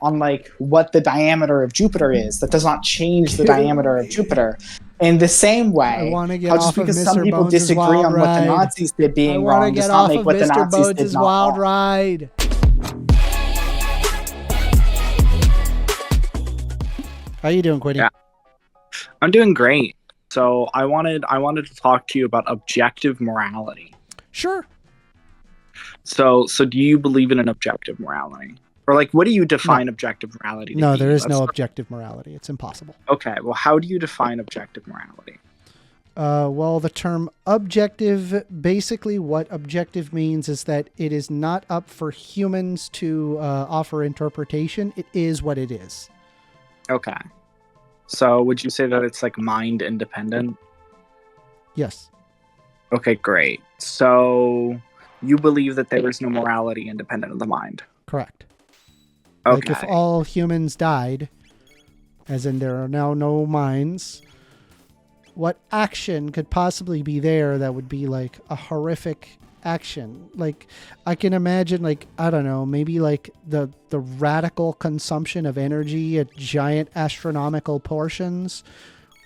on like what the diameter of Jupiter is. That does not change the diameter of Jupiter. In the same I way, want to get how off just of because Mr. some people Bones' disagree wild on what the ride. Nazis did I being want to wrong get does not off make of what the Mr. Nazis did Bones' not wild wrong. ride. How you doing, Quiddy? Yeah. I'm doing great. So I wanted to talk to you about objective morality. Sure. So do you believe in an objective morality? Or like what do you define objective morality to be? No, there is no objective morality. It's impossible. Okay, well how do you define objective morality? Well, the term objective, basically what objective means is that it is not up for humans to offer interpretation. It is what it is. Okay. So would you say that it's like mind independent? Yes. Okay, great. So you believe that there is no morality independent of the mind? Correct. Okay. Like if all humans died, as in there are now no minds, what action could possibly be there that would be like a horrific action? Like I can imagine, like, I don't know, maybe like the radical consumption of energy at giant astronomical portions.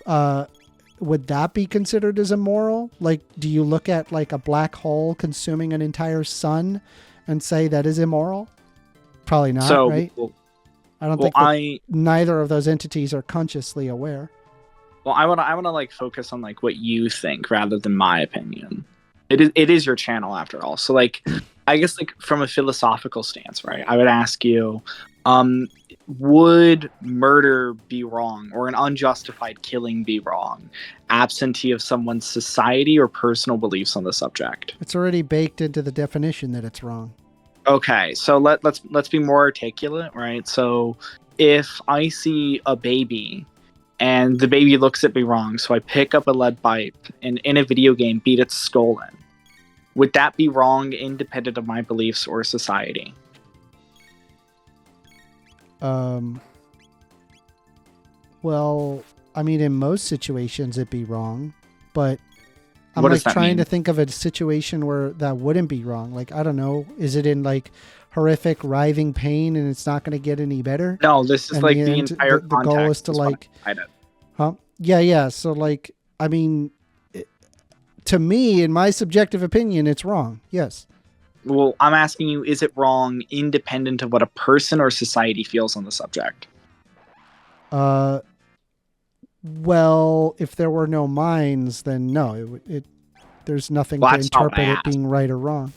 Would that be considered as immoral? Like, do you look at like a black hole consuming an entire sun and say that is immoral? Probably not, right? Well, I don't think neither of those entities are consciously aware. Well, I want to like focus on like what you think rather than my opinion. It is your channel after all. So like, I guess like from a philosophical stance, right? I would ask you, would murder be wrong or an unjustified killing be wrong, absentee of someone's society or personal beliefs on the subject? It's already baked into the definition that it's wrong. Okay, so let's be more articulate, right? So if I see a baby and the baby looks at me wrong, so I pick up a lead pipe and in a video game beat its skull in, would that be wrong independent of my beliefs or society? Well, I mean, in most situations it'd be wrong, but I'm What like does that trying mean? to think of a situation where that wouldn't be wrong. Like, I don't know, is it in like horrific writhing pain and it's not going to get any better? No, this is And like the the end- entire the goal is to like, huh? Yeah. So like, I mean, to me, in my subjective opinion, it's wrong. Yes. Well, I'm asking you, is it wrong independent of what a person or society feels on the subject? Well, if there were no minds, then no, there's nothing to That's not what I interpret it asked. being right or wrong.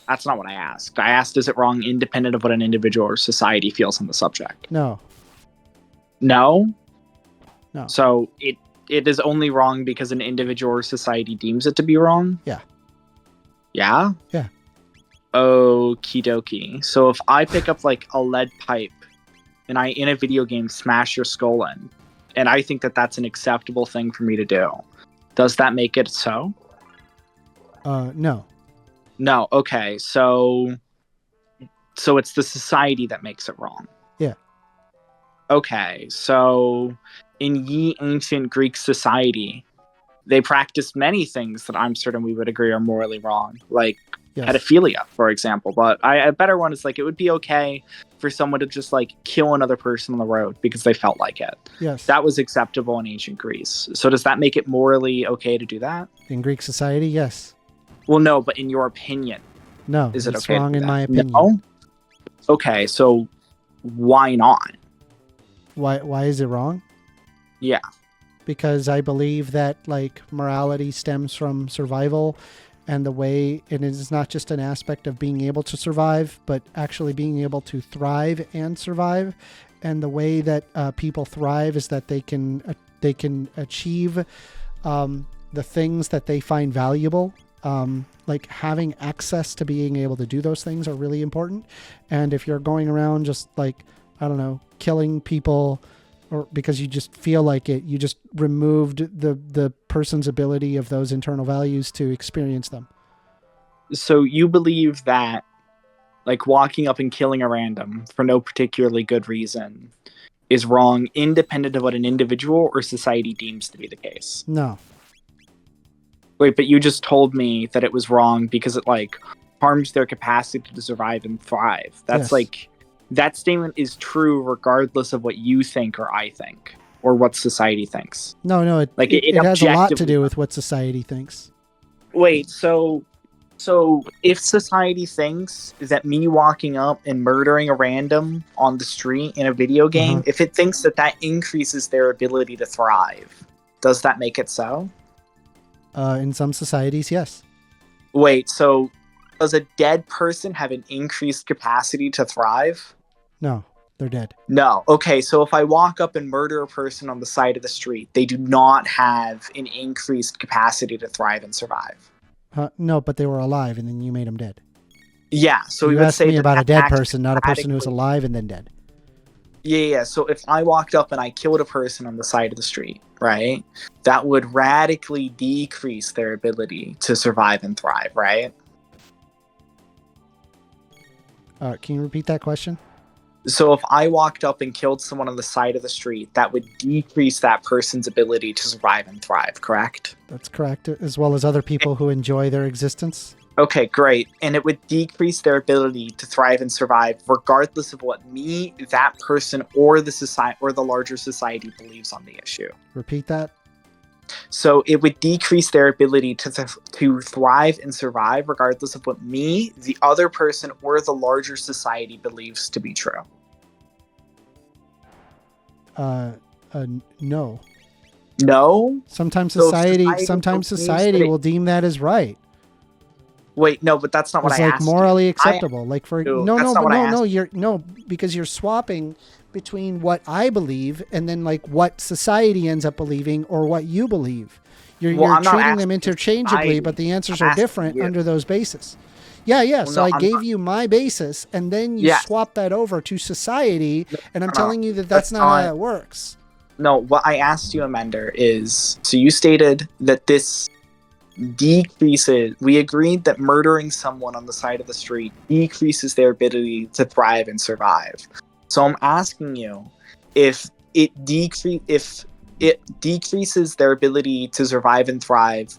That's not what I asked. I asked, is it wrong independent of what an individual or society feels on the subject? No. No? No. So it is only wrong because an individual or society deems it to be wrong? Yeah. Yeah? Yeah. Okie dokie. So if I pick up like a lead pipe and I, in a video game, smash your skull in, and I think that that's an acceptable thing for me to do, does that make it so? No. No. Okay. So it's the society that makes it wrong. Yeah. Okay. So in ye ancient Greek society, they practiced many things that I'm certain we would agree are morally wrong, like pedophilia, for example. But a better one is like, it would be okay for someone to just like kill another person on the road because they felt like it. Yes. That was acceptable in ancient Greece. So does that make it morally okay to do that? In Greek society, yes. Well, no, but in your opinion, No. is it it's okay? wrong in my opinion. No? Okay, so why not? Why is it wrong? Yeah. Because I believe that like morality stems from survival, and the way it is not just an aspect of being able to survive, but actually being able to thrive and survive. And the way that people thrive is that they can achieve the things that they find valuable. Like having access to being able to do those things are really important. And if you're going around just like, I don't know, killing people, or because you just feel like it, you just removed the person's ability of those internal values to experience them. So you believe that like walking up and killing a random for no particularly good reason is wrong independent of what an individual or society deems to be the case? No. Wait, but you just told me that it was wrong because it like harms their capacity to survive and thrive. That's Yes. like that statement is true regardless of what you think or I think or what society thinks. No, it has a lot to do with what society thinks. Wait, so if society thinks that me walking up and murdering a random on the street in a video game, if it thinks that increases their ability to thrive, does that make it so? In some societies, yes. Wait, so does a dead person have an increased capacity to thrive? No, they're dead. No. Okay, so if I walk up and murder a person on the side of the street, they do not have an increased capacity to thrive and survive. No, but they were alive, and then you made them dead. Yeah, so you we would asked say me about a dead person, not a person radically... who was alive and then dead. Yeah. So if I walked up and I killed a person on the side of the street, right, that would radically decrease their ability to survive and thrive, right? Can you repeat that question? So if I walked up and killed someone on the side of the street, that would decrease that person's ability to survive and thrive, correct? That's correct, as well as other people who enjoy their existence. Okay, great. And it would decrease their ability to thrive and survive regardless of what me, that person, or the society or the larger society believes on the issue. Repeat that. So it would decrease their ability to thrive and survive regardless of what me, the other person, or the larger society believes to be true. No. No? Sometimes society will deem that as right. Wait, no, but that's not what I asked. It's like morally acceptable. Like for no, because you're swapping between what I believe and then like what society ends up believing or what you believe. You're treating them interchangeably, but the answers are different under those bases. Yeah. Well, so I gave you my basis, and then you swap that over to society, and I'm telling you that's not how it works. No, what I asked you, Amender, is so you stated that this decreases. We agreed that murdering someone on the side of the street decreases their ability to thrive and survive. So I'm asking you if it decreases their ability to survive and thrive.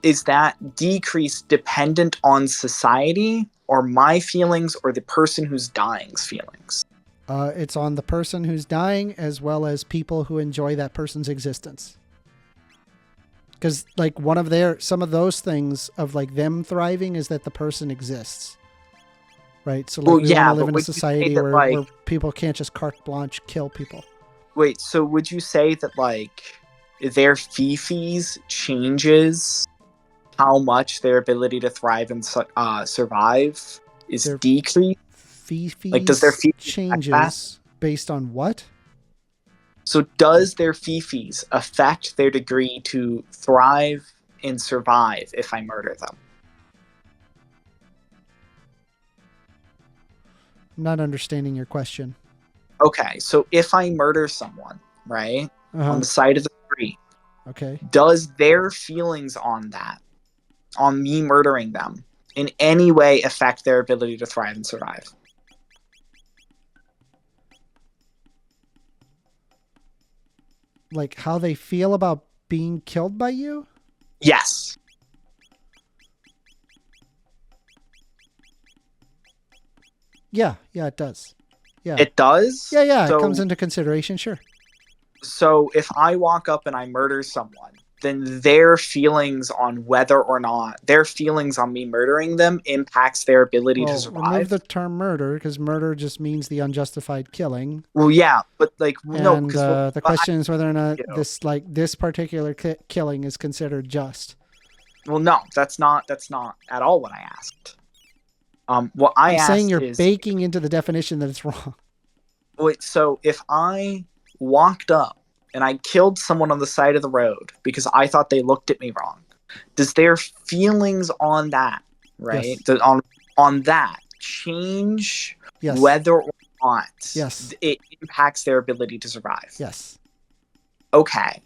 Is that decrease dependent on society or my feelings or the person who's dying's feelings? It's on the person who's dying as well as people who enjoy that person's existence. Because like some of those things of like them thriving is that the person exists. Right? So like we want to live in a society where people can't just carte blanche kill people. Wait, so would you say that like their fifis changes how much their ability to thrive and survive is decreased? Like does their fifis changes based on what? So does their fifis affect their degree to thrive and survive if I murder them? I'm not understanding your question. Okay, so if I murder someone, right, on the side of the street, okay, does their feelings on me murdering them, in any way affect their ability to thrive and survive? Like how they feel about being killed by you? Yes. Yeah, it does. Yeah. It does? Yeah, so, it comes into consideration, sure. So if I walk up and I murder someone, then their feelings on whether or not their feelings on me murdering them impacts their ability to survive. Remove the term murder because murder just means the unjustified killing. Well, yeah, but like no. Because the question is whether or not this particular killing is considered just. Well, no, that's not at all what I asked. What I'm saying you're baking into the definition that it's wrong. Wait, so if I walked up and I killed someone on the side of the road because I thought they looked at me wrong, does their feelings on that, right, on that change whether or not it impacts their ability to survive? Yes. Okay.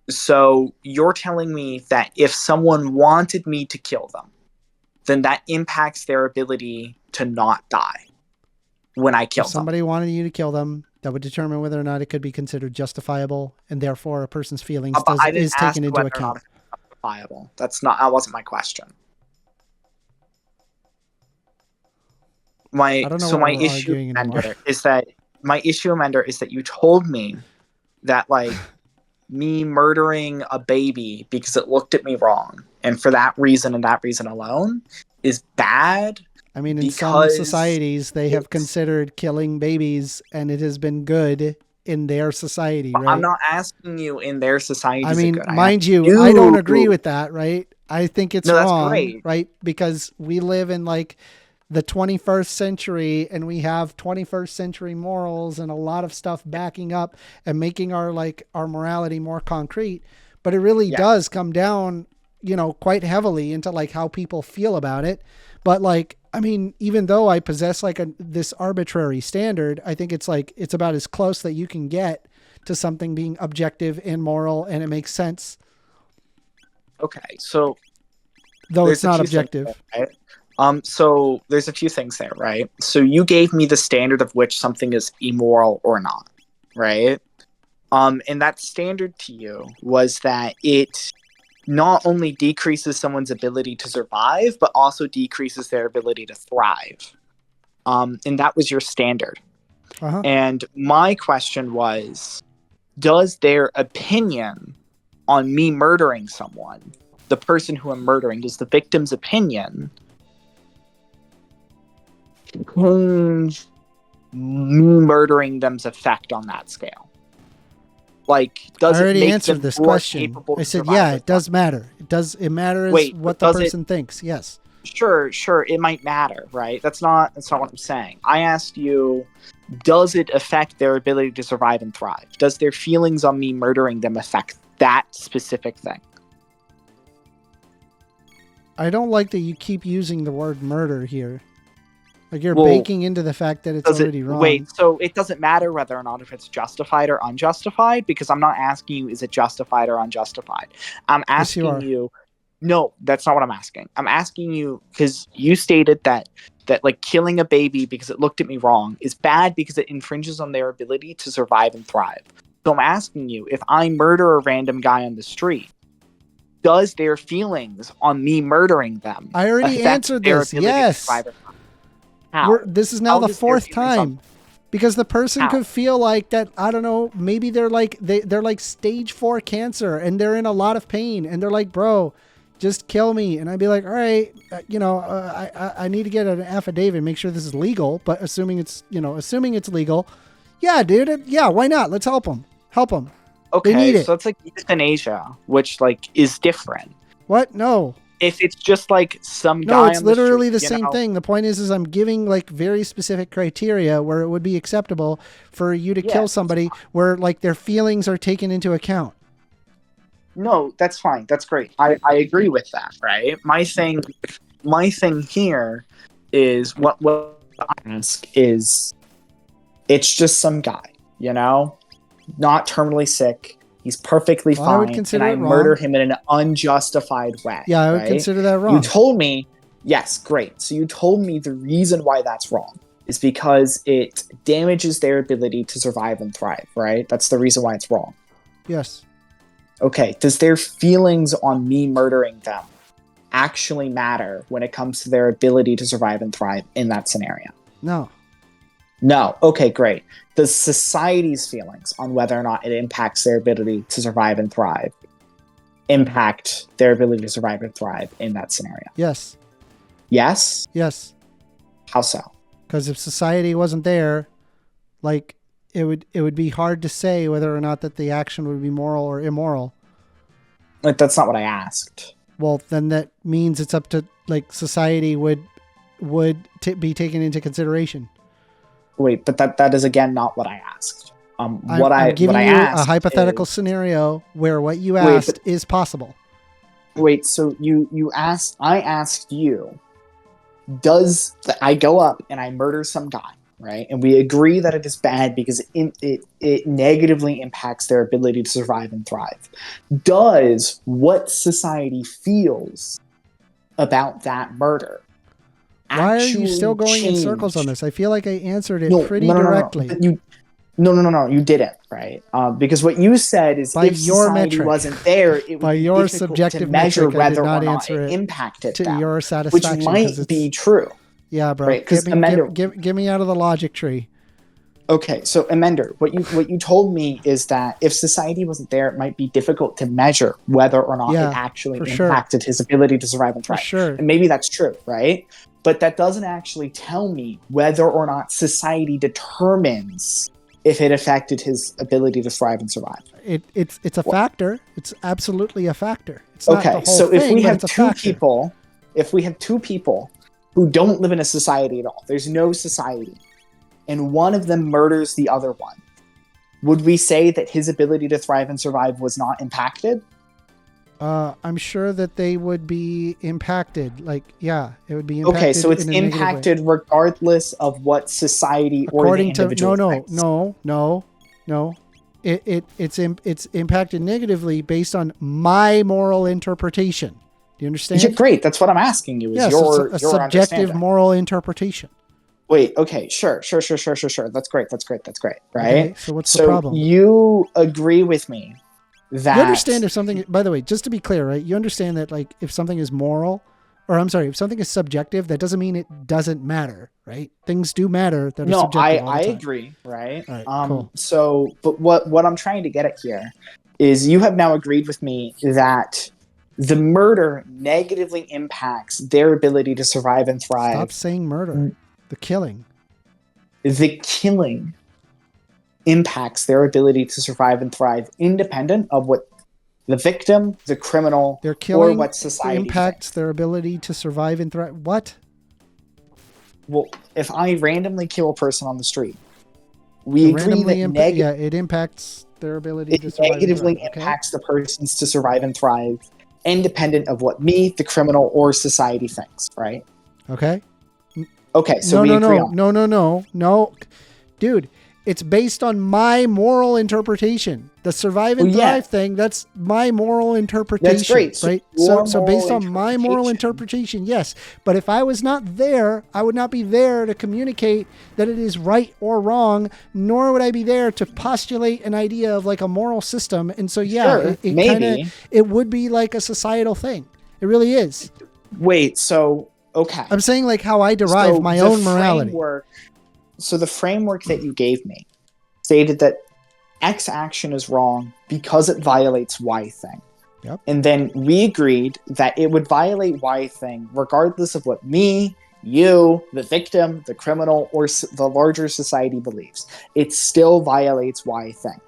So you're telling me that if someone wanted me to kill them, then that impacts their ability to not die when I kill them. If somebody wanted you to kill them, that would determine whether or not it could be considered justifiable, and therefore a person's feelings is taken into account. Justifiable. That wasn't my question. My I don't know so why my we're issue, arguing anymore. Amender, is that you told me that like me murdering a baby because it looked at me wrong, and for that reason and that reason alone, is bad. I mean, in some Because societies, they have considered killing babies, and it has been good in their society, right? I'm not asking you in their society. I is it mean, good. I mind asked you, I don't agree with that, right? I think it's No, that's wrong, great. right? Because we live in like the 21st century, and we have 21st century morals and a lot of stuff backing up and making our morality more concrete. But it really does come down, quite heavily into like how people feel about it. But like, I mean, even though I possess like this arbitrary standard, I think it's about as close that you can get to something being objective and moral, and it makes sense. Okay, so though it's not objective. There, right? So there's a few things there, right? So you gave me the standard of which something is immoral or not, right? And that standard to you was that it not only decreases someone's ability to survive, but also decreases their ability to thrive. And that was your standard. Uh-huh. And my question was, does their opinion on me murdering someone, the person who I'm murdering, does the victim's opinion change me murdering them's effect on that scale? Like, does I already it make answered them this more question. capable I to said, survive yeah, as it does matter. It matters what the person thinks. Yes. Sure, it might matter, right? That's not what I'm saying. I asked you, does it affect their ability to survive and thrive? Does their feelings on me murdering them affect that specific thing? I don't like that you keep using the word murder here. Like you're baking into the fact that it's already wrong. Wait, so it doesn't matter whether or not if it's justified or unjustified, because I'm not asking you, is it justified or unjustified? I'm asking you. No, that's not what I'm asking. I'm asking you because you stated that like killing a baby because it looked at me wrong is bad because it infringes on their ability to survive and thrive. So I'm asking you, if I murder a random guy on the street, does their feelings on me murdering them? I already answered this. Yes. This is now the fourth time. Because the person could feel like that, I don't know, maybe they're like stage 4 cancer and they're in a lot of pain and they're like, bro, just kill me. And I'd be like, all right, I need to get an affidavit, make sure this is legal. But assuming it's legal, yeah, dude, why not? Let's help them. Okay, they need it. So it's like euthanasia, which like is different. What? No. If it's just like some guy. No, it's on literally the street, same thing. The point is I'm giving like very specific criteria where it would be acceptable for you to kill somebody where like their feelings are taken into account. No, that's fine. That's great. I agree with that, right? My thing here is what I ask is, it's just some guy, not terminally sick. He's perfectly fine. I would consider and I murder him in an unjustified way. Yeah, I would consider that wrong. You told me, yes, great. So you told me the reason why that's wrong is because it damages their ability to survive and thrive, right? That's the reason why it's wrong. Yes. Okay, does their feelings on me murdering them actually matter when it comes to their ability to survive and thrive in that scenario? No. Okay, great. Does society's feelings on whether or not it impacts their ability to survive and thrive impact their ability to survive and thrive in that scenario? Yes. Yes? Yes. How so? Because if society wasn't there, like it would be hard to say whether or not that the action would be moral or immoral. Like, that's not what I asked. Well, then that means it's up to like society would be taken into consideration. Wait, but that is again not what I asked. I'm giving you a hypothetical scenario where what you asked is possible. Wait, so I asked you, I go up and I murder some guy, right? And we agree that it is bad because it negatively impacts their ability to survive and thrive. Does what society feels about that murder Why are you still going in circles on this? I feel like I answered it pretty directly. No, you didn't, right? Because what you said is, if society wasn't there, it would be difficult to measure whether or not it impacted them, your satisfaction, which might be true. Yeah, bro. Right, 'cause Get me out of the logic tree. Okay, so Amender, what you told me is that if society wasn't there, it might be difficult to measure whether or not it actually impacted his ability to survive and thrive. For sure. And maybe that's true, right? But that doesn't actually tell me whether or not society determines if it affected his ability to thrive and survive. It's a factor. It's absolutely a factor. It's not the whole so thing, if we but have it's a two factor. people, who don't live in a society at all, there's no society, and one of them murders the other one, would we say that his ability to thrive and survive was not impacted? I'm sure that they would be impacted. Like, yeah, it would be impacted. Okay, so it's impacted regardless of what society according or the individual thinks. No. It's impacted negatively based on my moral interpretation. Do you understand? Yeah, great. That's what I'm asking you. Yes, your a subjective moral interpretation. Wait, okay, sure. That's great, right? Okay, so what's the problem? You agree with me that... You understand if something... By the way, just to be clear, right? You understand that, like, if something is moral... Or, I'm sorry, if something is subjective, that doesn't mean it doesn't matter, right? Things do matter that are subjective all the time. I agree, right? All right, cool. So, but what I'm trying to get at here is you have now agreed with me that the murder negatively impacts their ability to survive and thrive. Stop saying murder. The killing. The killing impacts their ability to survive and thrive, independent of what the victim, the criminal, their killing or what society impacts their ability to survive and thrive. What? Well, if I randomly kill a person on the street, we agree that it impacts their ability to survive. It negatively impacts the persons to survive and thrive, independent of what me, the criminal, or society thinks, right? Okay. Okay, so we agree on. No. Dude, it's based on my moral interpretation. The survive and thrive thing, that's my moral interpretation. That's great. Right? So based on my moral interpretation, yes. But if I was not there, I would not be there to communicate that it is right or wrong, nor would I be there to postulate an idea of like a moral system. And so, it would be like a societal thing. It really is. Wait, so... Okay. I'm saying like how I derive my own morality. So the framework that you gave me stated that X action is wrong because it violates Y thing. Yep. And then we agreed that it would violate Y thing regardless of what me, you, the victim, the criminal, or the larger society believes. It still violates Y thing.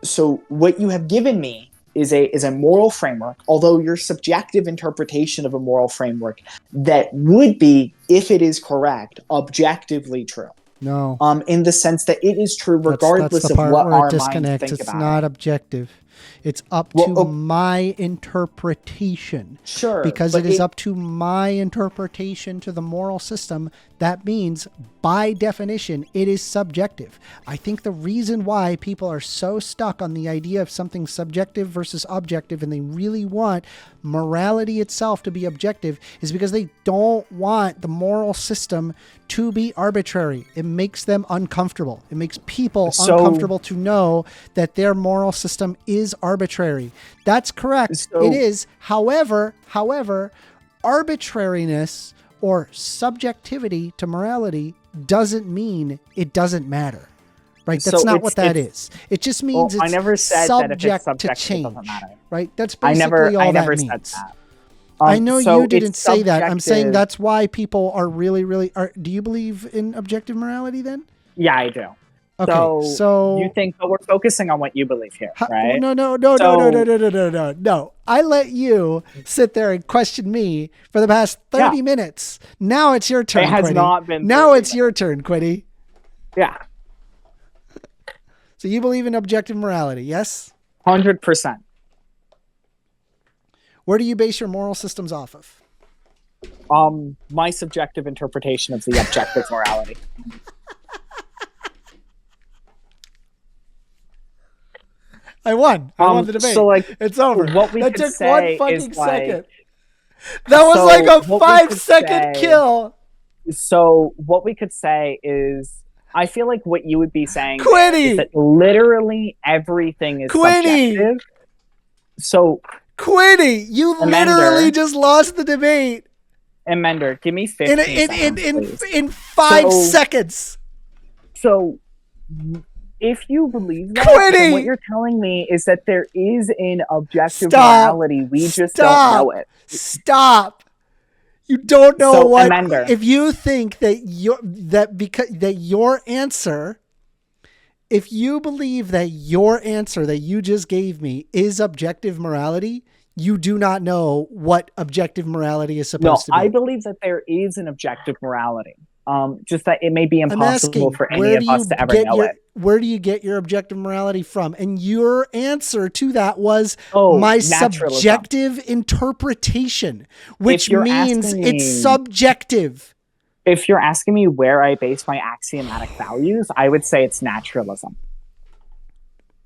So what you have given me is a moral framework, although your subjective interpretation of a moral framework that would be, if it is correct, objectively true. No. In the sense that it is true regardless of what our minds think about it. It's not objective. It's up to my interpretation. Sure. Because it is up to my interpretation to the moral system. That means, by definition, it is subjective. I think the reason why people are so stuck on the idea of something subjective versus objective, and they really want morality itself to be objective, is because they don't want the moral system to be arbitrary. It makes them uncomfortable. It makes people uncomfortable to know that their moral system is arbitrary. That's correct. It is. However, arbitrariness or subjectivity to morality doesn't mean it doesn't matter. Right? That's not what that is. It just means it's I never said subject that if it's subjective, to change. it doesn't matter. Right? That's basically all that means. Said that. I know you didn't say that. I'm saying that's why people are really, really... Do you believe in objective morality then? Yeah, I do. Okay, so you think, but we're focusing on what you believe here, right? No. I let you sit there and question me for the past 30 minutes. Now it's your turn, It has Quiddy. not been Now it's your turn, Quiddy. Yeah. So you believe in objective morality, yes? 100%. Where do you base your moral systems off of? My subjective interpretation of the objective morality. I won the debate. So it's over. What we that could took say one fucking is second. That was like a 5-second kill. So what we could say is, I feel like what you would be saying is that literally everything is subjective. So Quiddy, you literally just lost the debate. Mender, give me 15 seconds, in 5 seconds. So, if you believe that, Quinny! what you're telling me is that there is an objective morality. We just don't know it. Stop. You don't know what. Amender. If you think that your answer, if you believe that your answer that you just gave me is objective morality, you do not know what objective morality is supposed to be. I believe that there is an objective morality. Just that it may be impossible for any of us to ever know it. Where do you get your objective morality from? And your answer to that was my subjective interpretation, which means it's subjective. If you're asking me where I base my axiomatic values, I would say it's naturalism.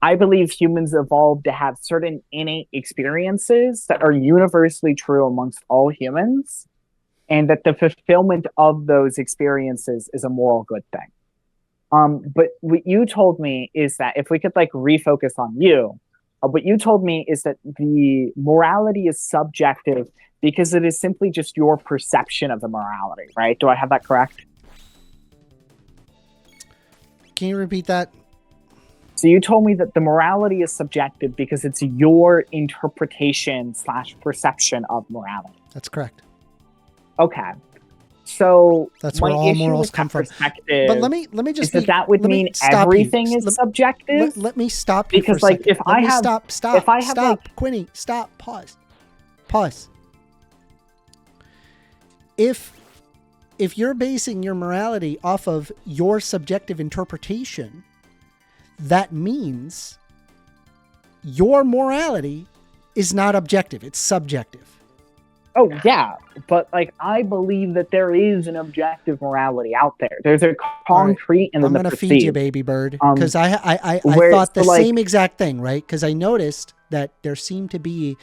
I believe humans evolved to have certain innate experiences that are universally true amongst all humans, and that the fulfillment of those experiences is a moral good thing. But what you told me is that if we could refocus on you, what you told me is that the morality is subjective because it is simply just your perception of the morality, right? Do I have that correct? Can you repeat that? So you told me that the morality is subjective because it's your interpretation / perception of morality. That's correct. Okay, so that's where all morals come from. But let me just that would mean everything is subjective. Let me stop you because for a second. if I have Quinny, stop, pause. If you're basing your morality off of your subjective interpretation, that means your morality is not objective; it's subjective. Oh, yeah. But, I believe that there is an objective morality out there. There's a concrete and then I'm going to feed you, baby bird. Because I thought the same exact thing, right? Because I noticed that there seemed to be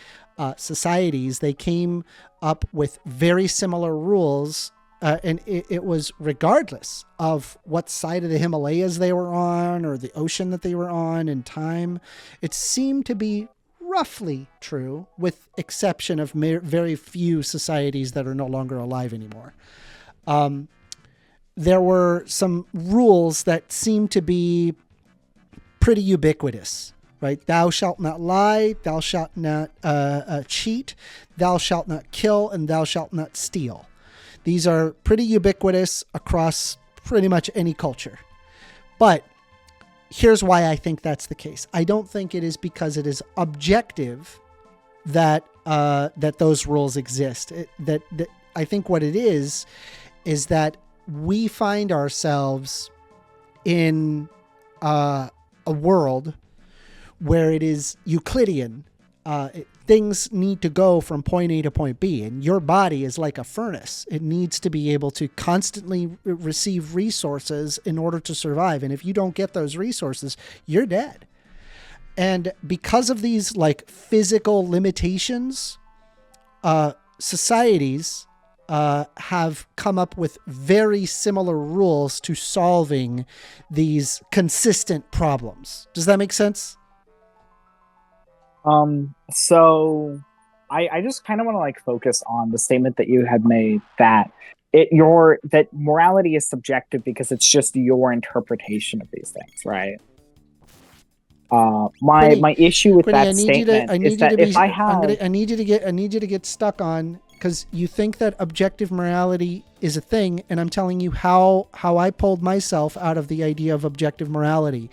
societies, they came up with very similar rules. And it was regardless of what side of the Himalayas they were on or the ocean that they were on in time. It seemed to be roughly true, with exception of very few societies that are no longer alive anymore. There were some rules that seemed to be pretty ubiquitous, right? Thou shalt not lie, thou shalt not cheat, thou shalt not kill, and thou shalt not steal. These are pretty ubiquitous across pretty much any culture. But here's why I think that's the case. I don't think it is because it is objective that those rules exist. That I think what it is that we find ourselves in a world where it is Euclidean. Things need to go from point A to point B, and your body is like a furnace. It needs to be able to constantly receive resources in order to survive. And if you don't get those resources, you're dead. And because of these physical limitations, societies have come up with very similar rules to solving these consistent problems. Does that make sense? So I just kind of want to focus on the statement that you had made that that morality is subjective because it's just your interpretation of these things, right? My issue with that statement is that if I have, I need you to get stuck on, because you think that objective morality is a thing, and I'm telling you how I pulled myself out of the idea of objective morality.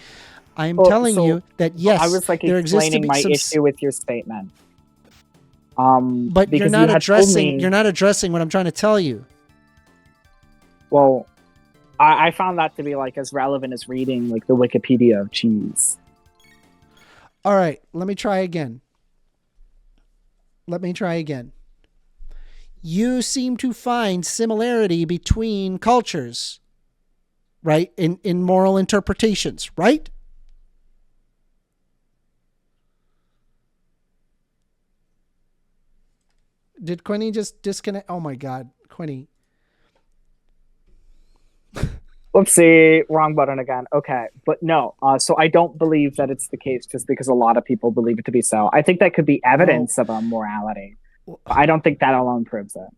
I'm telling you that yes, I was explaining my issue with your statement. But you're not addressing what I'm trying to tell you. Well, I found that to be as relevant as reading the Wikipedia of cheese. All right, let me try again. You seem to find similarity between cultures, right? In moral interpretations, right? Did Quinny just disconnect? Oh my God, Quinny. Let's see, wrong button again. Okay, but no. So I don't believe that it's the case just because a lot of people believe it to be so. I think that could be evidence of a morality. But I don't think that alone proves it.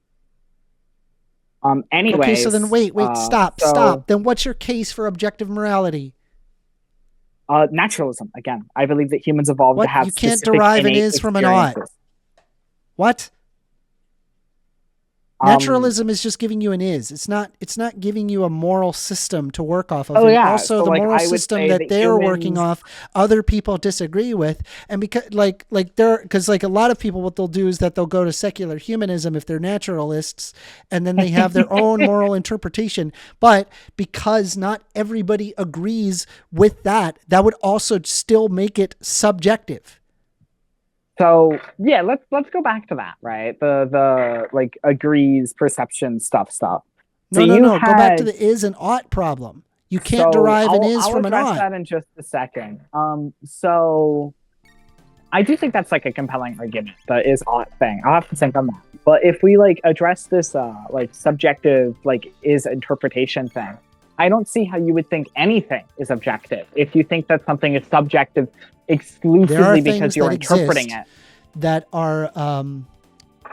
Anyways. Okay, so then wait, stop. Then what's your case for objective morality? Naturalism. Again, I believe that humans evolved to have you can't derive an is from an ought. What? Naturalism is just giving you an is. It's not giving you a moral system to work off of. Oh, yeah. Also, the moral system that they're working off, other people disagree with, and because because a lot of people, what they'll do is that they'll go to secular humanism if they're naturalists, and then they have their own moral interpretation. But because not everybody agrees with that, that would also still make it subjective. So yeah, let's go back to that, right? The like agrees, perception, stuff. So no. Go back to the is and ought problem. You can't derive an is from an ought. I'll address that in just a second. So I do think that's like a compelling argument, the is ought thing. I'll have to think on that. But if we like address this like subjective like is interpretation thing, I don't see how you would think anything is objective if you think that something is subjective exclusively because you're interpreting it. That are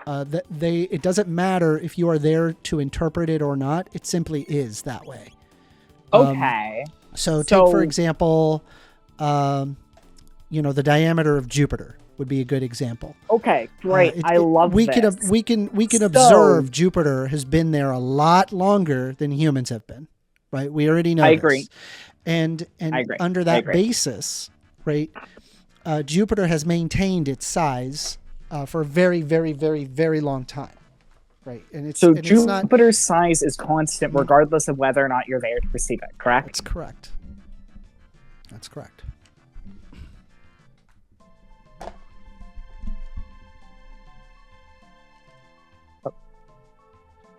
it doesn't matter if you are there to interpret it or not. It simply is that way. Okay. So take for example, the diameter of Jupiter would be a good example. Okay, great. I love we this. We can observe Jupiter has been there a lot longer than humans have been. Right? We already know. I agree. And I agree. Under that basis, right? Jupiter has maintained its size for a very, very, very, very long time, right? And Jupiter's size is constant regardless of whether or not you're there to perceive it. Correct? That's correct. That's correct.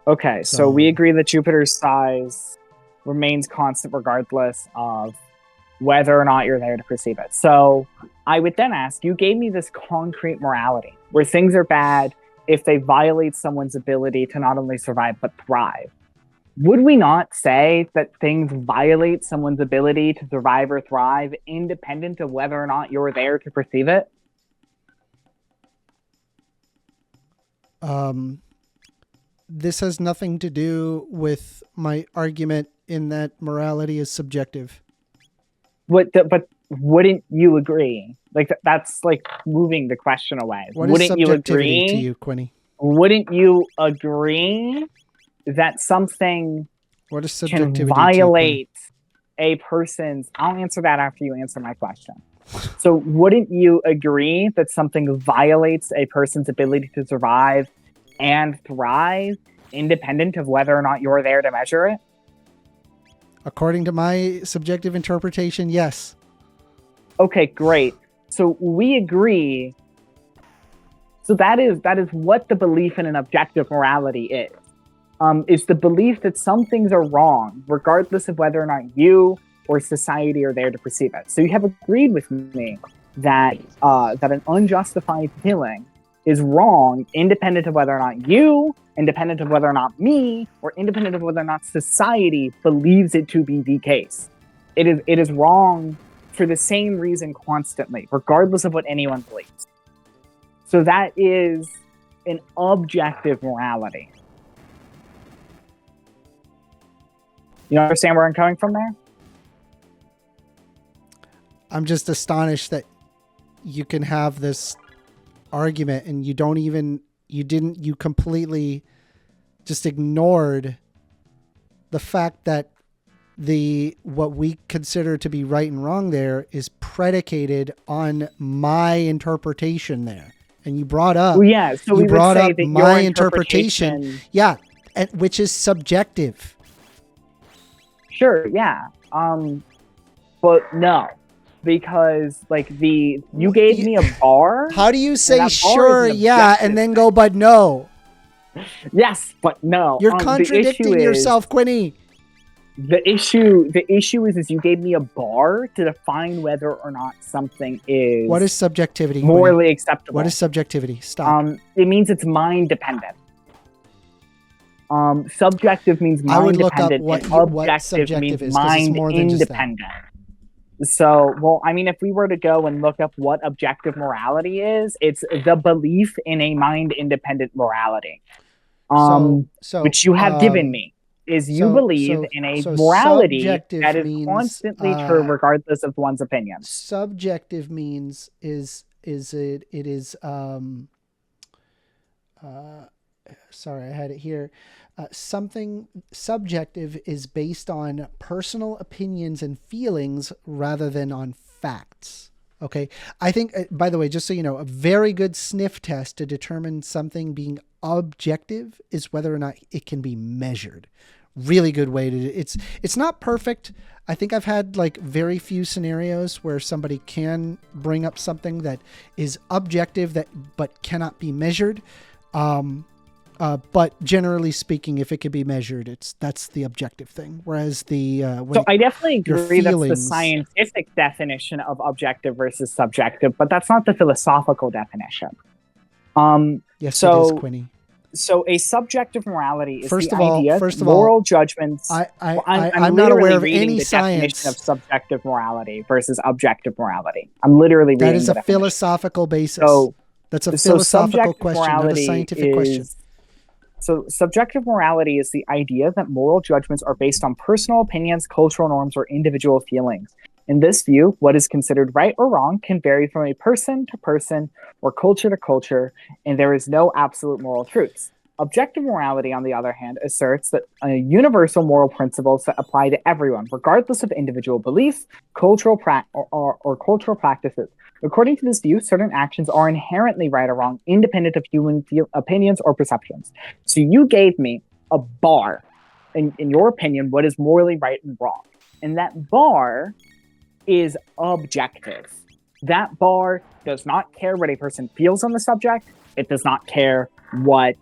Okay, so we agree that Jupiter's size remains constant regardless of whether or not you're there to perceive it. So I would then ask, you gave me this concrete morality where things are bad if they violate someone's ability to not only survive but thrive. Would we not say that things violate someone's ability to survive or thrive independent of whether or not you're there to perceive it? This has nothing to do with my argument in that morality is subjective. But wouldn't you agree? Like that's like moving the question away. Wouldn't you agree to you, Quinny? Wouldn't you agree that something can violate a person's... I'll answer that after you answer my question. So wouldn't you agree that something violates a person's ability to survive and thrive independent of whether or not you're there to measure it? According to my subjective interpretation, yes. Okay, great. So we agree. So that is what the belief in an objective morality is. Is the belief that some things are wrong, regardless of whether or not you or society are there to perceive it. So you have agreed with me that that an unjustified killing is wrong, independent of whether or not you, independent of whether or not me, or independent of whether or not society believes it to be the case. It is wrong for the same reason constantly, regardless of what anyone believes. So that is an objective morality. You understand where I'm coming from there? I'm just astonished that you can have this argument and you completely just ignored the fact that what we consider to be right and wrong there is predicated on my interpretation there. And you brought up, well, yeah, so we brought up my interpretation. Yeah. Which is subjective. Sure. Yeah. But no, because like you gave me a bar. How do you say sure? Yeah. And then go, but no. Yes, but no. You're contradicting yourself, Quinny. The issue is you gave me a bar to define whether or not something is... What is subjectivity? Morally acceptable. What is subjectivity? Stop. It means it's mind dependent. Subjective means mind dependent. What subjective means mind independent. So, well, I mean, if we were to go and look up what objective morality is, it's the belief in a mind independent morality. which you have given me, is you believe in a morality that is constantly true regardless of one's opinions. Subjective means sorry, I had it here. Something subjective is based on personal opinions and feelings rather than on facts. Okay. I think, by the way, just so you know, a very good sniff test to determine something being objective is whether or not it can be measured. Really good way to, it's not perfect. I think I've had like very few scenarios where somebody can bring up something that is objective but cannot be measured. But generally speaking, if it could be measured, that's the objective thing. Whereas so I definitely agree that's the scientific definition of objective versus subjective, but that's not the philosophical definition. Yes, it is, Quinny. So a subjective morality is idea that moral judgments. I'm not aware of any science definition of subjective morality versus objective morality. I'm literally reading that is a philosophical basis. That's a philosophical question, not a scientific question. So subjective morality is the idea that moral judgments are based on personal opinions, cultural norms, or individual feelings. In this view, what is considered right or wrong can vary from a person to person or culture to culture, and there is no absolute moral truths. Objective morality, on the other hand, asserts that universal moral principles that apply to everyone, regardless of individual beliefs, cultural or cultural practices. According to this view, certain actions are inherently right or wrong, independent of human opinions or perceptions. So you gave me a bar, in your opinion, what is morally right and wrong. And that bar is objective. That bar does not care what a person feels on the subject. It does not care what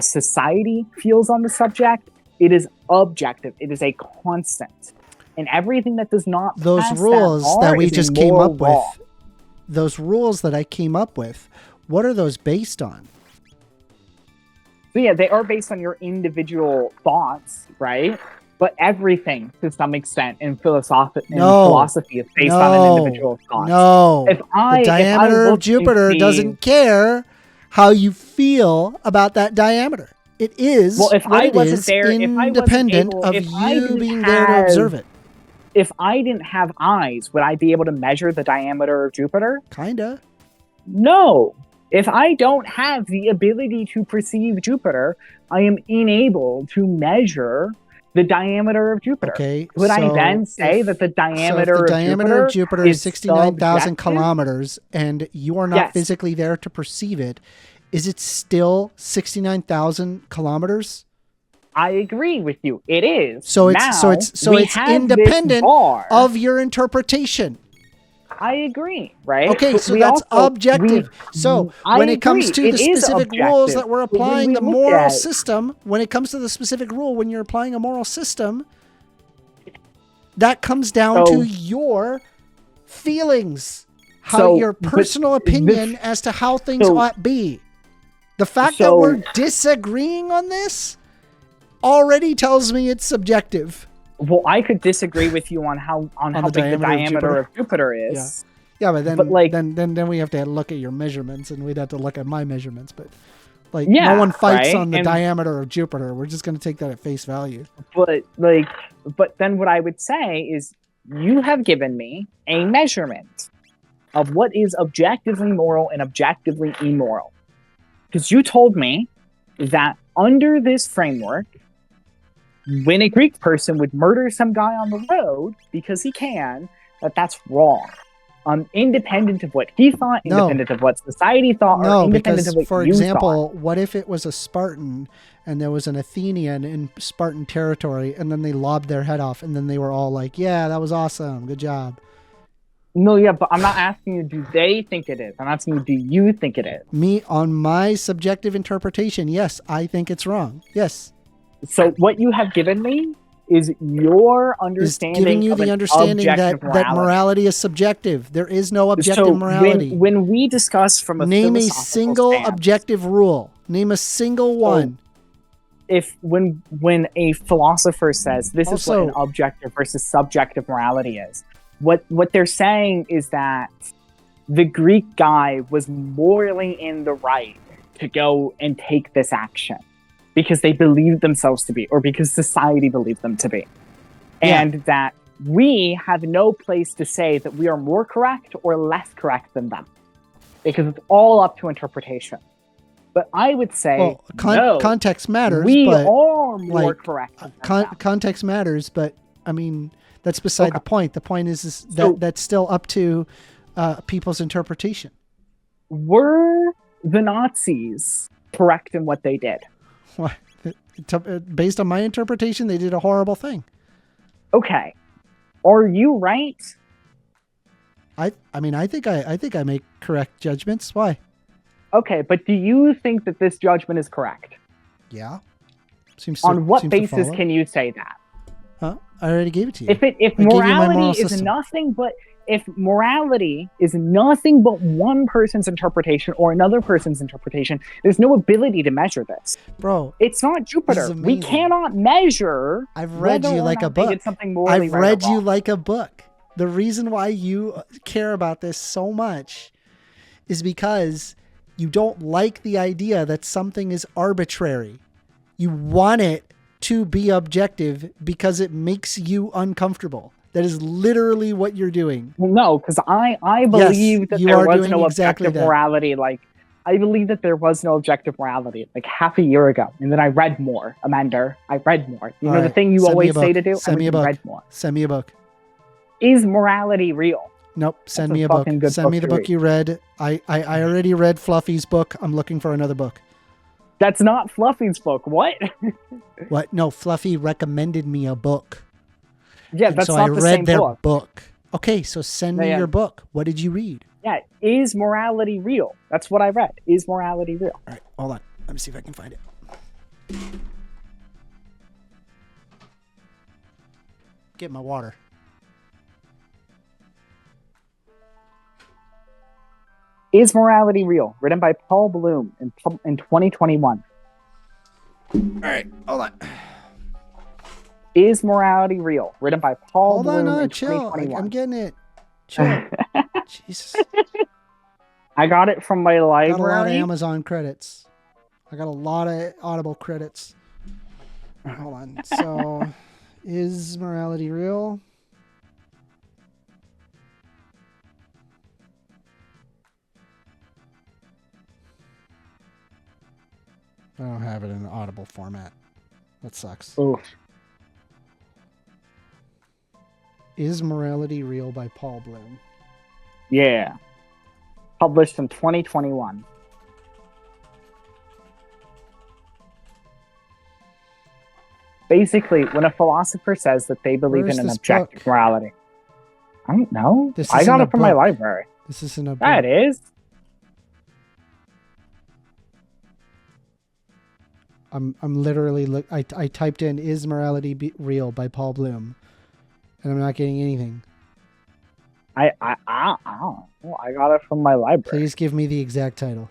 society feels on the subject. It is objective. It is a constant. And everything that does not those pass rules that we just came up with, those rules that I came up with, what are those based on? So yeah, they are based on your individual thoughts, right? But everything, to some extent, in philosophy is based on an individual thought. No, the diameter of Jupiter doesn't care how you feel about that diameter. It is independent of you being there to observe it. If I didn't have eyes, would I be able to measure the diameter of Jupiter? Kinda. No. If I don't have the ability to perceive Jupiter, I am unable to measure the diameter of Jupiter. Okay. Would I then say that the diameter of Jupiter is 69,000 kilometers and you are not physically there to perceive it, is it still 69,000 kilometers? I agree with you. It is. So it's independent of your interpretation. I agree, right? Okay, so that's objective. So when it comes to the specific rules that we're applying the moral system, when it comes to the specific rule, when you're applying a moral system, that comes down to your feelings, your personal opinion as to how things ought be. The fact that we're disagreeing on this already tells me it's subjective. Well, I could disagree with you on how big the diameter of Jupiter is. Yeah, but then we have to look at your measurements, and we'd have to look at my measurements. But no one fights on the diameter of Jupiter. We're just going to take that at face value. But then what I would say is, you have given me a measurement of what is objectively moral and objectively immoral, because you told me that under this framework, when a Greek person would murder some guy on the road because he can, that's wrong. Independent of what he thought, independent of what society thought, or independent of what you thought. For example, what if it was a Spartan and there was an Athenian in Spartan territory and then they lobbed their head off and then they were all like, yeah, that was awesome. Good job. No, yeah, but I'm not asking you, do they think it is? I'm asking you, do you think it is? Me, on my subjective interpretation, yes, I think it's wrong. Yes. So what you have given me is your understanding. Giving you the understanding that morality is subjective. There is no objective morality. When we discuss from a name a single objective rule. Name a single one. When a philosopher says this is what an objective versus subjective morality is, what they're saying is that the Greek guy was morally in the right to go and take this action. because they believe themselves to be, or because society believes them to be. And that we have no place to say that we are more correct or less correct than them, because it's all up to interpretation. But I would say, no, context matters. We but are more correct than them. Context matters, but I mean, that's beside the point. The point is that that's still up to people's interpretation. Were the Nazis correct in what they did? What? Based on my interpretation, they did a horrible thing. Okay. Are you right? I mean, I think I make correct judgments. Why? Okay, but do you think that this judgment is correct? Yeah. On what basis can you say that? Huh? I already gave it to you. If morality is nothing but one person's interpretation or another person's interpretation, there's no ability to measure this. Bro, it's not Jupiter. We cannot measure. I've read you like a book. I've read you like a book. The reason why you care about this so much is because you don't like the idea that something is arbitrary. You want it to be objective because it makes you uncomfortable. That is literally what you're doing. Well, no, because I believe that there was no objective morality. Like, I believe that there was no objective morality like half a year ago. And then I read more, Amanda. I read more. You know the thing you always say to do? Send me a book. Read more. Send me a book. Is morality real? Nope. Send me a book. Send me the book you read. I already read Fluffy's book. I'm looking for another book. That's not Fluffy's book. What? What? No, Fluffy recommended me a book. Yeah, that's not the same book. So I read their book. Okay, so send me your book. What did you read? Yeah, is morality real? That's what I read. Is morality real? All right, hold on. Let me see if I can find it. Get my water. Is Morality Real? Written by Paul Bloom in 2021. All right, hold on. Is Morality Real? Written by Paul Bloom in chill. 2021. I'm getting it. Chill. Jesus. I got it from my library. Got a lot of Amazon credits. I got a lot of Audible credits. Hold on. So, is morality real? I don't have it in an Audible format. That sucks. Oof. Is Morality Real by Paul Bloom? Yeah. Published in 2021. Basically, when a philosopher says that they believe in an objective morality. I don't know. I got it from my library. This isn't a book. That is. I'm literally I typed in "Is Morality Real" by Paul Bloom, and I'm not getting anything. I don't know. I got it from my library. Please give me the exact title.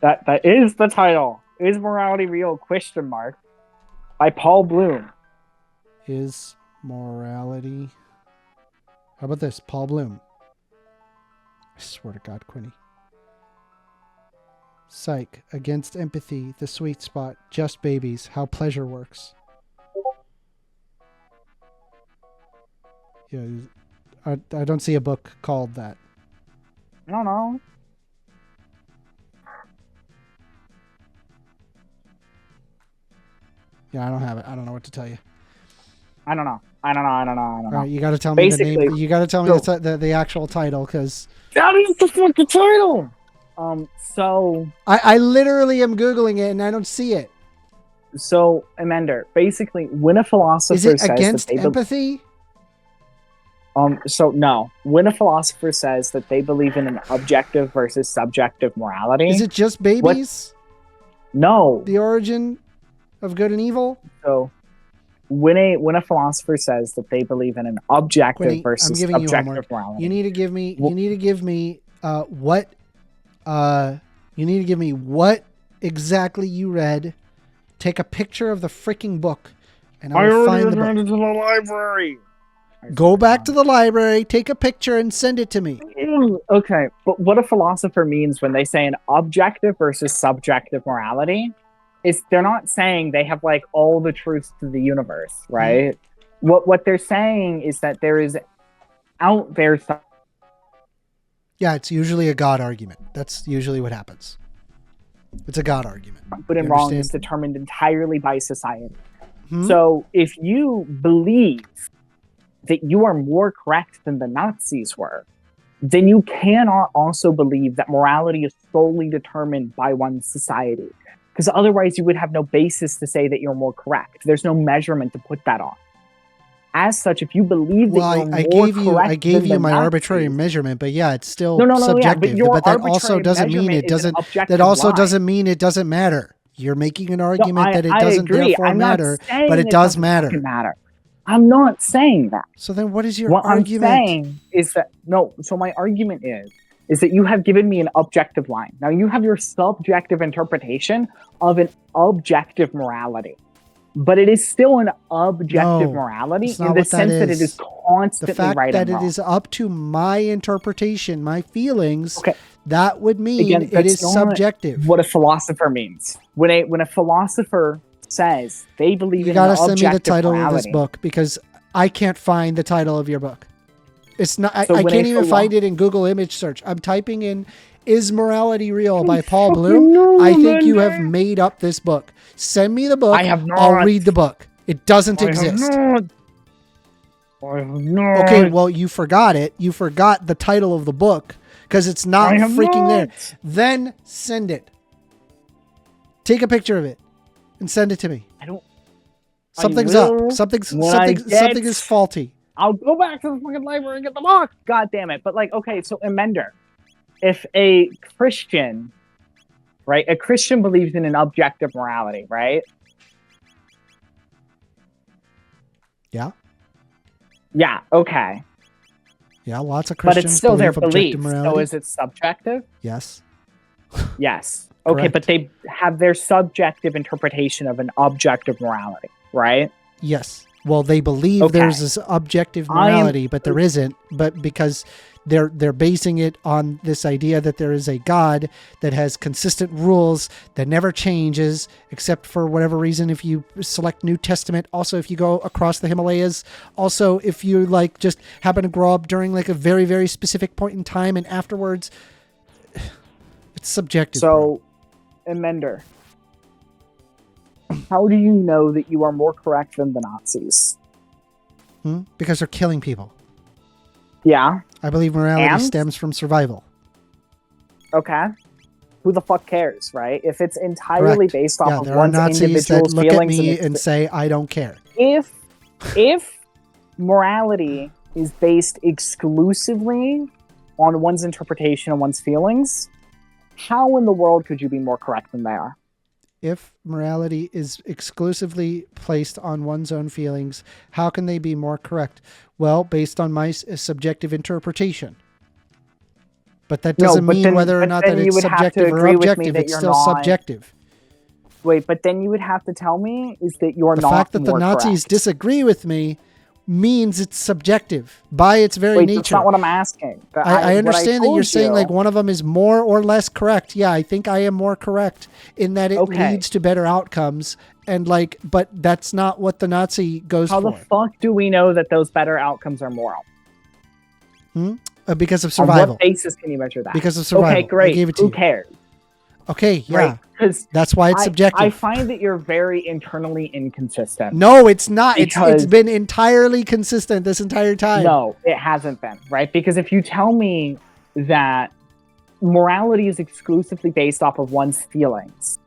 That is the title. Is Morality Real? ? By Paul Bloom. Is morality? How about this? Paul Bloom. I swear to God, Quinny. Psych, Against Empathy, The Sweet Spot, Just Babies, How Pleasure Works. Yeah, I don't see a book called that. I don't know. Yeah, I don't have it. I don't know what to tell you. I don't know. All right, you got to tell me the name. You got to tell me the actual title, because that is the fucking title. So I literally am Googling it and I don't see it. So, Amanda, basically, when a philosopher says that Against Empathy? So no. When a philosopher says that they believe in an objective versus subjective morality, is it Just Babies? No. The Origin of Good and Evil? So when a philosopher says that they believe in an objective versus subjective morality, you need to give me what exactly you read. Take a picture of the freaking book, and I'll find the book. To the library. Go back to the library, take a picture, and send it to me. Okay, but what a philosopher means when they say an objective versus subjective morality they're not saying they have like all the truths to the universe, right? What they're saying is that there is out there. Yeah, it's usually a God argument. That's usually what happens. It's a God argument. Good and wrong is determined entirely by society. Hmm? So if you believe that you are more correct than the Nazis were, then you cannot also believe that morality is solely determined by one society. Because otherwise you would have no basis to say that you're more correct. There's no measurement to put that on. As such, if you believe that you're more correct, I gave you my Nazis, arbitrary measurement, but yeah, it's still Yeah, subjective. but that also doesn't mean it doesn't. That also doesn't mean it doesn't matter. You're making an argument that it doesn't therefore matter, but it does matter. I'm not saying that. So then, what is your argument? What I'm saying is that no. So my argument is that you have given me an objective line. Now you have your subjective interpretation of an objective morality. But it is still an objective morality in the sense that it is constantly right and wrong. The fact that it is up to my interpretation, my feelings, that would mean it is subjective. What a philosopher means. When a philosopher says they believe in an objective morality. You gotta send me the title of this book because I can't find the title of your book. It's not. I can't even find it in Google image search. I'm typing in "Is Morality Real" by Paul Bloom. I think you have made up this book. Send me the book. I have not. I'll read the book. It doesn't exist. I have not. Okay, well, you forgot it. You forgot the title of the book because it's not freaking there. Then send it. Take a picture of it and send it to me. Something's up. Something is faulty. I'll go back to the fucking library and get the book. God damn it. But like, okay, so Emender, if a Christian, right? A Christian believes in an objective morality, right? Yeah. Yeah, okay. Yeah, lots of Christians but it's still their belief. Morality. So is it subjective? Yes. Yes. Okay, Correct. But they have their subjective interpretation of an objective morality, right? Yes. Well, they believe there's this objective morality, but there isn't. But because they're basing it on this idea that there is a God that has consistent rules that never changes, except for whatever reason if you select New Testament. Also, if you go across the Himalayas. Also, if you like just happen to grow up during like a very, very specific point in time and afterwards, it's subjective. So, Emender, how do you know that you are more correct than the Nazis? Because they're killing people. Yeah. I believe morality stems from survival. Okay. Who the fuck cares, right? If it's entirely based off of one's Nazis individual's that look feelings at me and say, I don't care. If morality is based exclusively on one's interpretation and one's feelings, how in the world could you be more correct than they are? If morality is exclusively placed on one's own feelings, how can they be more correct? Well, based on my subjective interpretation. But that doesn't mean whether or not that it's subjective or objective. It's still subjective. Wait, but then you would have to tell me is that you're not more correct. The fact that the Nazis disagree with me means it's subjective by its very nature. That's not what I'm asking. I understand that you're saying like one of them is more or less correct. Yeah, I think I am more correct in that it leads to better outcomes. And like, but that's not what the Nazi goes for. How the fuck do we know that those better outcomes are moral? Because of survival. On what basis can you measure that? Because of survival. Okay, great. I gave it to Who cares? Okay, yeah. Right. Because that's why it's subjective. I find that you're very internally inconsistent. No, it's not. It's been entirely consistent this entire time. No, it hasn't been, right? Because if you tell me that morality is exclusively based off of one's feelings,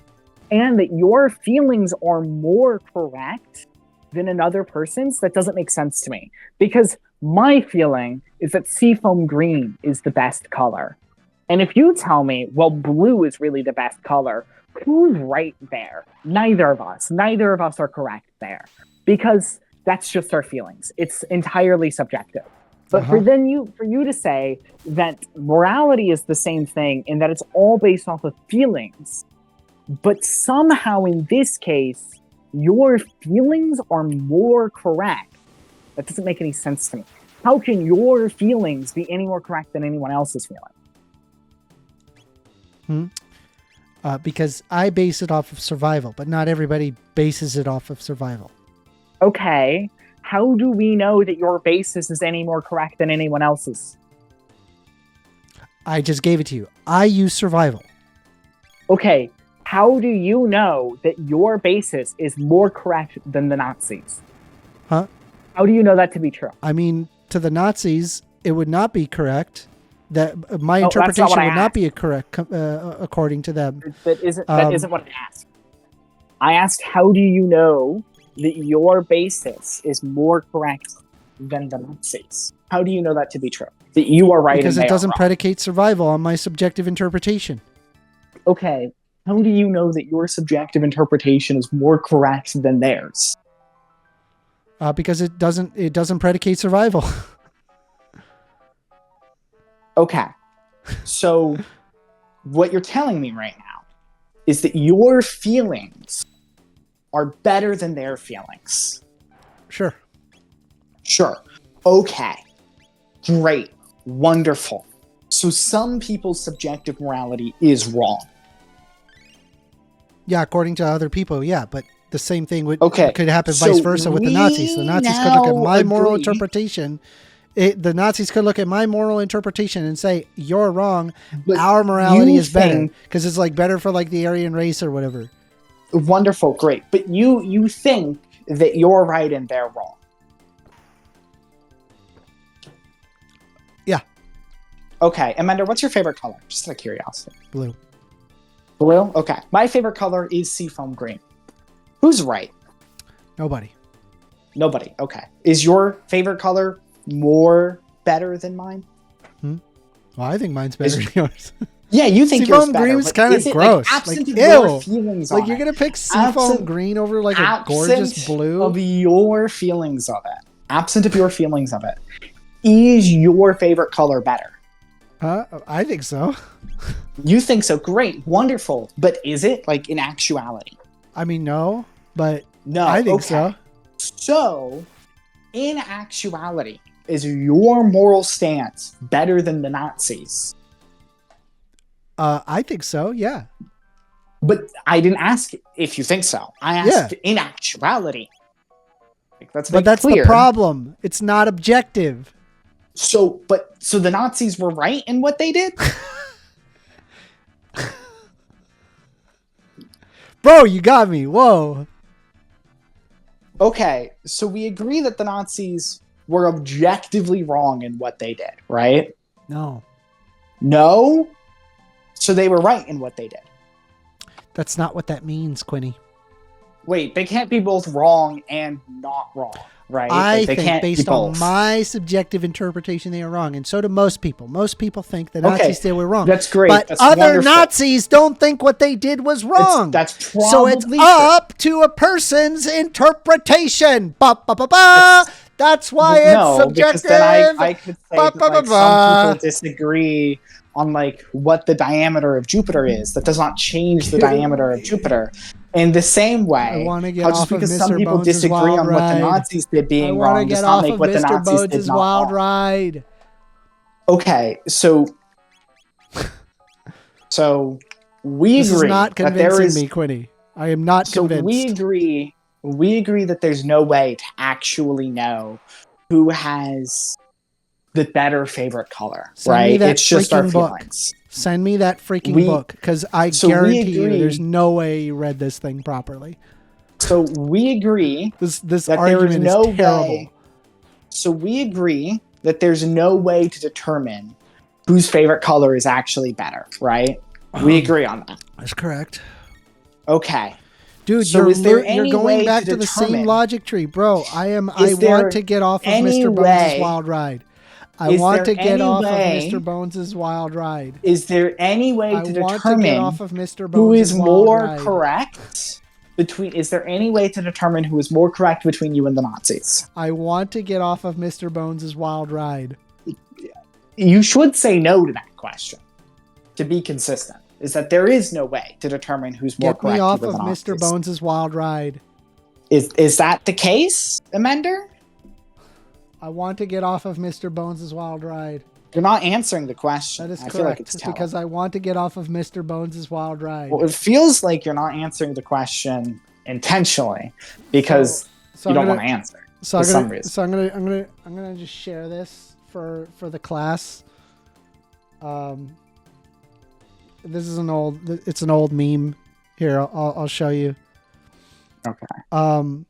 and that your feelings are more correct than another person's, that doesn't make sense to me. Because my feeling is that seafoam green is the best color. And if you tell me, well, blue is really the best color, who's right there? Neither of us are correct there, because that's just our feelings. It's entirely subjective. But for you to say that morality is the same thing and that it's all based off of feelings, but somehow in this case, your feelings are more correct, that doesn't make any sense to me. How can your feelings be any more correct than anyone else's feeling? because I base it off of survival, but not everybody bases it off of survival. Okay. How do we know that your basis is any more correct than anyone else's? I just gave it to you. I use survival. Okay. How do you know that your basis is more correct than the Nazis? Huh? How do you know that to be true? I mean, to the Nazis, it would not be correct. That my interpretation would not be correct according to them. That isn't what I asked. I asked, how do you know that your basis is more correct than the Nazis? How do you know that to be true? That you are right because and it doesn't wrong? predicate survival on my subjective interpretation. Okay. How do you know that your subjective interpretation is more correct than theirs? Because it doesn't predicate survival. Okay. So what you're telling me right now is that your feelings are better than their feelings. Sure. Sure. Okay. Great. Wonderful. So some people's subjective morality is wrong. Yeah, according to other people, yeah, but the same thing could happen so vice versa with the Nazis. The Nazis could look at my moral interpretation. The Nazis could look at my moral interpretation and say, you're wrong. But our morality is better. Because it's like better for like the Aryan race or whatever. Wonderful, great. But you think that you're right and they're wrong. Yeah. Okay, Amanda, what's your favorite color? Just out of curiosity. Blue. Blue? Okay. My favorite color is seafoam green. Who's right? Nobody. Nobody. Okay. Is your favorite color better than mine? Well, I think mine's better than yours. Yeah, you think yours better. Seafoam green is kind of gross. Like, absent like, of your feelings like on you're it. gonna pick seafoam green over like a gorgeous blue? Of your feelings of it. Absent of your feelings of it. Is your favorite color better? I think so. You think so? Great, wonderful. But is it, like, in actuality? I mean, no, but no. I think so. So, in actuality, is your moral stance better than the Nazis? I think so, yeah. But I didn't ask if you think so. I asked in actuality. Like, that's the problem. It's not objective. So the Nazis were right in what they did? Bro, you got me. Whoa. Okay, so we agree that the Nazis were objectively wrong in what they did, right? No. No? So they were right in what they did. That's not what that means, Quinny. Wait, they can't be both wrong and not wrong, right? I think based on my subjective interpretation, they are wrong. And so do most people. Most people think the Nazis they were wrong. That's great. But that's other wonderful. Nazis don't think what they did was wrong. That's probably so it's up to a person's interpretation. That's why it's subjective. Because then I could say that, like, some people disagree on like what the diameter of Jupiter is. That does not change the diameter of Jupiter. In the same way, just because some people disagree on what the Nazis did being wrong does not make what the Nazis did not wild wrong. Ride. Okay, so we agree. This is not convincing me, Quinny. I am not convinced. So we agree that there's no way to actually know who has the better favorite color, right? It's just our feelings. Send me that freaking book, because I guarantee you there's no way you read this thing properly. So we agree this argument is terrible. So we agree that there's no way to determine whose favorite color is actually better, right? We agree on that. That's correct. Okay. Dude, so you're going back to the same logic tree, bro. I want to get off of Mr. Bones' Wild Ride. I want to get off of Mr. Bones' Wild Ride. Is there any way to determine who is more correct between? Is there any way to determine who is more correct between you and the Nazis? I want to get off of Mr. Bones' Wild Ride. You should say no to that question. To be consistent, is that there is no way to determine who's more correct. Get me off of Mr. Bones' Wild Ride. Is that the case, Amender? I want to get off of Mr. Bones' Wild Ride. You're not answering the question. That is correct. I feel like it's telling. Because I want to get off of Mr. Bones' wild ride. Well, it feels like you're not answering the question intentionally because you don't want to answer for some reason. So I'm gonna just share this for the class. This is an old meme. Here, I'll show you. Okay.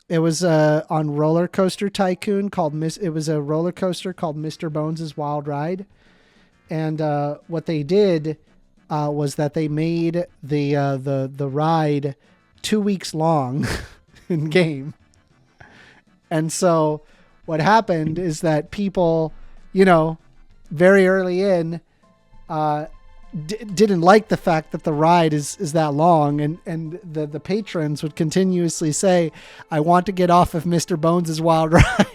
It was on Roller Coaster Tycoon it was a roller coaster called Mr. Bones' Wild Ride. And what they did was that they made the ride 2 weeks long in game. And so what happened is that people, very early in didn't like the fact that the ride is that long, and the patrons would continuously say, I want to get off of Mr. Bones' wild ride.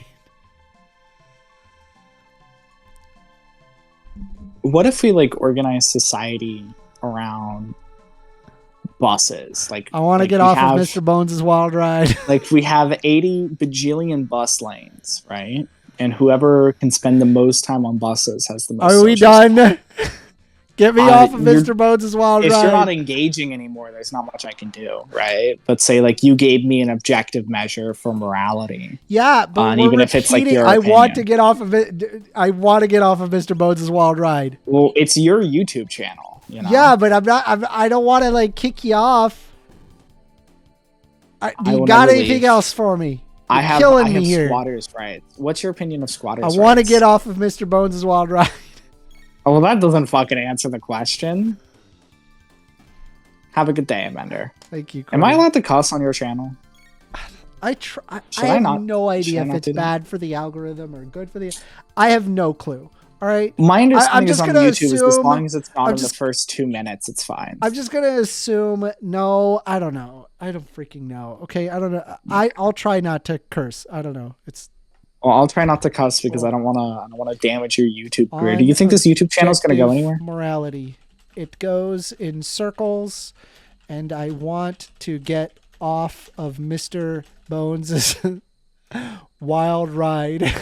What if we organize society around buses? I want to get off of Mr. Bones' wild ride. We have 80 bajillion bus lanes, right? And whoever can spend the most time on buses has the most. Are we done? Get me off of Mr. Bones' wild ride. If you're not engaging anymore, there's not much I can do, right? But say you gave me an objective measure for morality. Yeah, but even if it's your I opinion. want to get off of it. I want to get off of Mr. Bones' wild ride. Well, it's your YouTube channel, Yeah, but I'm not. I don't want to kick you off. Do you got anything else for me? I have here. Squatters' rights. What's your opinion of squatters' rights? I want to get off of Mr. Bones' wild ride. Oh, well, that doesn't fucking answer the question. Have a good day, Amender. Thank you, Corey. Am I allowed to cuss on your channel? I have no idea if it's bad for the algorithm or good for the... I have no clue. All right? My understanding is on YouTube is as long as it's not in the first 2 minutes, it's fine. I'm just going to assume... No, I don't know. I don't freaking know. Okay, I don't know. I'll try not to curse. I don't know. Well, I'll try not to cuss because I don't want to damage your YouTube career. Do you think this YouTube channel is going to go anywhere? Morality. It goes in circles, and I want to get off of Mr. Bones' wild ride.